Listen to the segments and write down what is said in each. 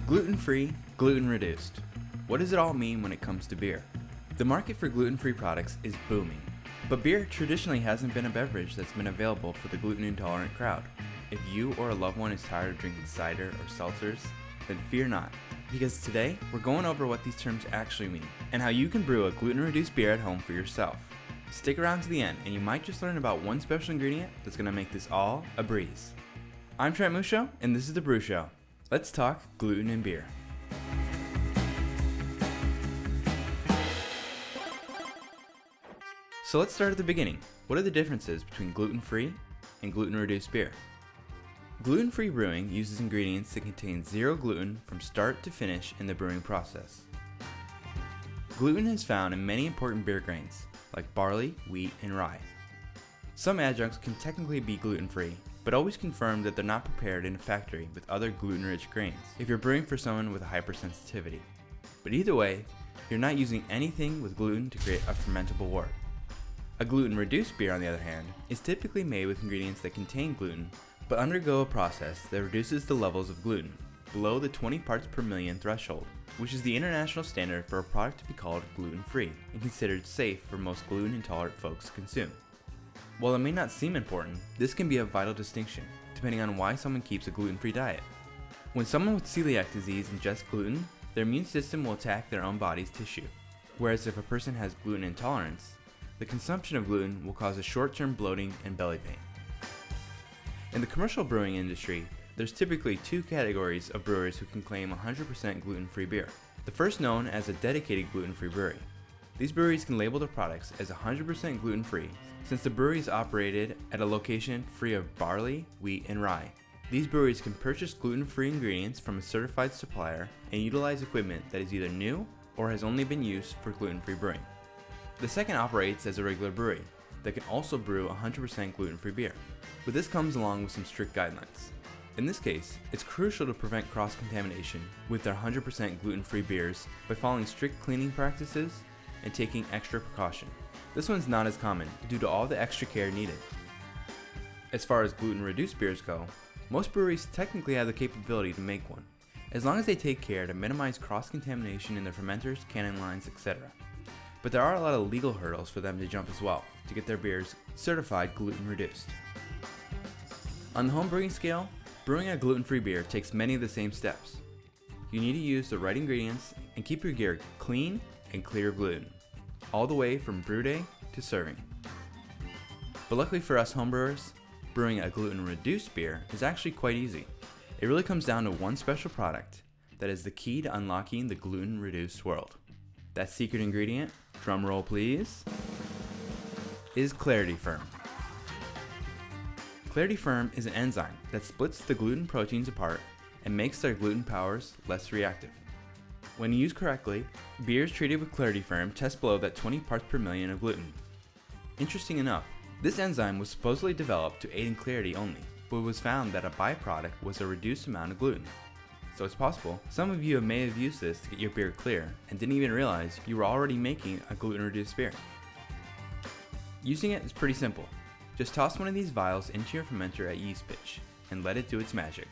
Gluten free, gluten reduced. What does it all mean when it comes to beer? The market for gluten-free products is booming, but beer traditionally hasn't been a beverage that's been available for the gluten-intolerant crowd. If you or a loved one is tired of drinking cider or seltzers, then fear not, because today we're going over what these terms actually mean and how you can brew a gluten-reduced beer at home for yourself. Stick around to the end and you might just learn about one special ingredient that's going to make this all a breeze. I'm TheBruSho and this is TheBruSho. Let's talk gluten and beer. So let's start at the beginning. What are the differences between gluten-free and gluten-reduced beer? Gluten-free brewing uses ingredients that contain zero gluten from start to finish in the brewing process. Gluten is found in many important beer grains, like barley, wheat, and rye. Some adjuncts can technically be gluten-free, but always confirm that they're not prepared in a factory with other gluten-rich grains if you're brewing for someone with a hypersensitivity. But either way, you're not using anything with gluten to create a fermentable wort. A gluten-reduced beer, on the other hand, is typically made with ingredients that contain gluten, but undergo a process that reduces the levels of gluten below the 20 parts per million threshold, which is the international standard for a product to be called gluten-free and considered safe for most gluten-intolerant folks to consume. While it may not seem important, this can be a vital distinction, depending on why someone keeps a gluten-free diet. When someone with celiac disease ingests gluten, their immune system will attack their own body's tissue, whereas if a person has gluten intolerance, the consumption of gluten will cause a short-term bloating and belly pain. In the commercial brewing industry, there's typically two categories of brewers who can claim 100% gluten-free beer. The first known as a dedicated gluten-free brewery. These breweries can label their products as 100% gluten-free since the brewery is operated at a location free of barley, wheat, and rye. These breweries can purchase gluten-free ingredients from a certified supplier and utilize equipment that is either new or has only been used for gluten-free brewing. The second operates as a regular brewery that can also brew 100% gluten-free beer, but this comes along with some strict guidelines. In this case, it's crucial to prevent cross-contamination with their 100% gluten-free beers by following strict cleaning practices and taking extra precaution. This one's not as common due to all the extra care needed. As far as gluten-reduced beers go, most breweries technically have the capability to make one, as long as they take care to minimize cross-contamination in their fermenters, canning lines, etc. But there are a lot of legal hurdles for them to jump as well to get their beers certified gluten-reduced. On the home brewing scale, brewing a gluten-free beer takes many of the same steps. You need to use the right ingredients and keep your gear clean and clear of gluten, all the way from brew day to serving. But luckily for us homebrewers, brewing a gluten-reduced beer is actually quite easy. It really comes down to one special product that is the key to unlocking the gluten-reduced world. That secret ingredient, drum roll please, is Clarity Firm. Clarity Firm is an enzyme that splits the gluten proteins apart and makes their gluten powers less reactive. When used correctly, beers treated with Clarity Firm test below that 20 parts per million of gluten. Interesting enough, this enzyme was supposedly developed to aid in clarity only, but it was found that a byproduct was a reduced amount of gluten. So it's possible some of you may have used this to get your beer clear and didn't even realize you were already making a gluten-reduced beer. Using it is pretty simple. Just toss one of these vials into your fermenter at yeast pitch and let it do its magic.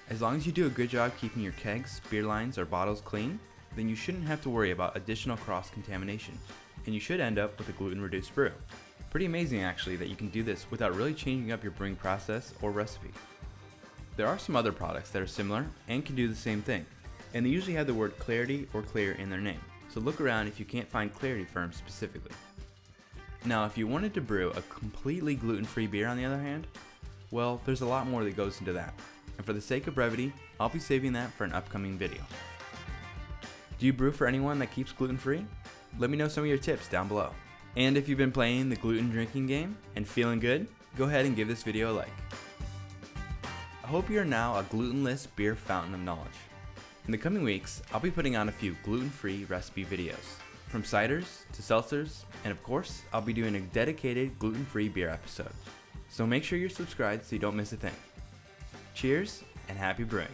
As long as you do a good job keeping your kegs, beer lines, or bottles clean, then you shouldn't have to worry about additional cross-contamination, and you should end up with a gluten-reduced brew. Pretty amazing actually that you can do this without really changing up your brewing process or recipe. There are some other products that are similar and can do the same thing, and they usually have the word clarity or clear in their name, so look around if you can't find Clarity Firm specifically. Now if you wanted to brew a completely gluten-free beer on the other hand, well, there's a lot more that goes into that, and for the sake of brevity, I'll be saving that for an upcoming video. Do you brew for anyone that keeps gluten-free? Let me know some of your tips down below. And if you've been playing the gluten drinking game and feeling good, go ahead and give this video a like. I hope you are now a glutenless beer fountain of knowledge. In the coming weeks, I'll be putting on a few gluten-free recipe videos, from ciders to seltzers, and of course, I'll be doing a dedicated gluten-free beer episode. So make sure you're subscribed so you don't miss a thing. Cheers and happy brewing.